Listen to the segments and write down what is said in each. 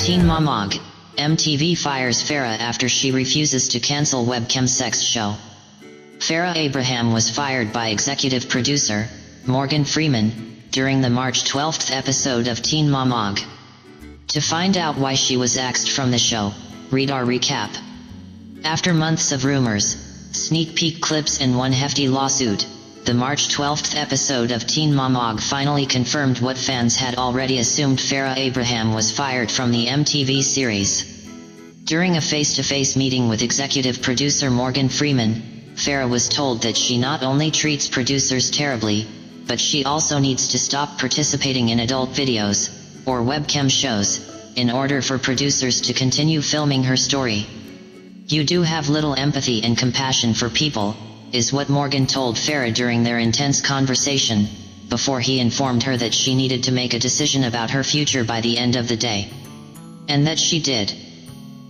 Teen Mom Og. MTV fires Farrah after she refuses to cancel Webcam sex show. Farrah Abraham was fired by executive producer Morgan Freeman during the March 12th episode of Teen Mom Og. To find out why she was axed from the show, read our recap. After months of rumors, sneak peek clips and one hefty lawsuit, the March 12th episode of Teen Mom Og finally confirmed what fans had already assumed. Farrah Abraham was fired from the MTV series. During a face-to-face meeting with executive producer Morgan Freeman, Farrah was told that she not only treats producers terribly, but she also needs to stop participating in adult videos, or webcam shows, in order for producers to continue filming her story. "You do have little empathy and compassion for people," is what Morgan told Farrah during their intense conversation, before he informed her that she needed to make a decision about her future by the end of the day. And that she did.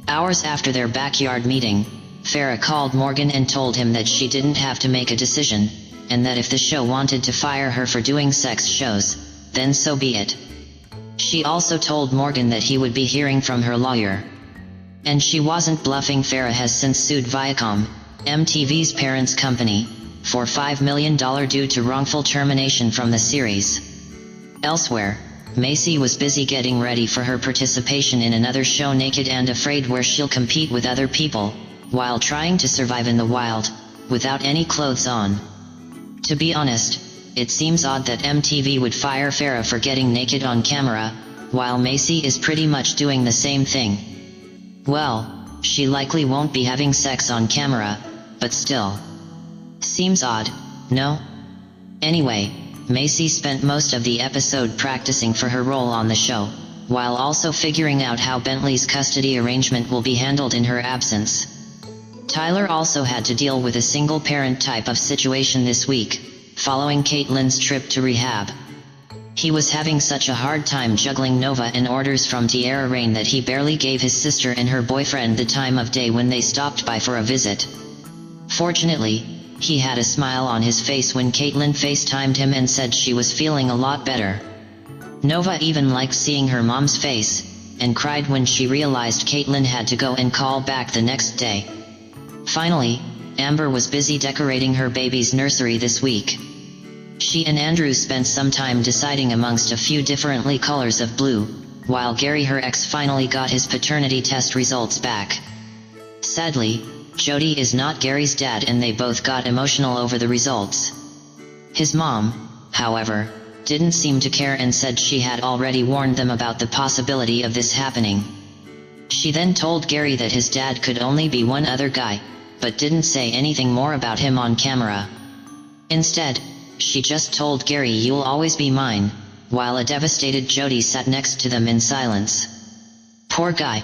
Hours after their backyard meeting, Farrah called Morgan and told him that she didn't have to make a decision, and that if the show wanted to fire her for doing sex shows, then so be it. She also told Morgan that he would be hearing from her lawyer. And she wasn't bluffing. Farrah has since sued Viacom, MTV's parent company, for $5 million due to wrongful termination from the series. Elsewhere, Macy was busy getting ready for her participation in another show, Naked and Afraid, where she'll compete with other people, while trying to survive in the wild, without any clothes on. To be honest, it seems odd that MTV would fire Farrah for getting naked on camera, while Macy is pretty much doing the same thing. Well, she likely won't be having sex on camera, but still. Seems odd, no? Anyway, Macy spent most of the episode practicing for her role on the show, while also figuring out how Bentley's custody arrangement will be handled in her absence. Tyler also had to deal with a single-parent type of situation this week, following Caitlyn's trip to rehab. He was having such a hard time juggling Nova and orders from Tierra Rain that he barely gave his sister and her boyfriend the time of day when they stopped by for a visit. Fortunately, he had a smile on his face when Caitlyn FaceTimed him and said she was feeling a lot better. Nova even liked seeing her mom's face, and cried when she realized Caitlyn had to go and call back the next day. Finally, Amber was busy decorating her baby's nursery this week. She and Andrew spent some time deciding amongst a few different colors of blue, while Gary, her ex, finally got his paternity test results back. Sadly, Jody is not Gary's dad, and they both got emotional over the results. His mom, however, didn't seem to care and said she had already warned them about the possibility of this happening. She then told Gary that his dad could only be one other guy, but didn't say anything more about him on camera. Instead, she just told Gary, "You'll always be mine," while a devastated Jody sat next to them in silence. Poor guy.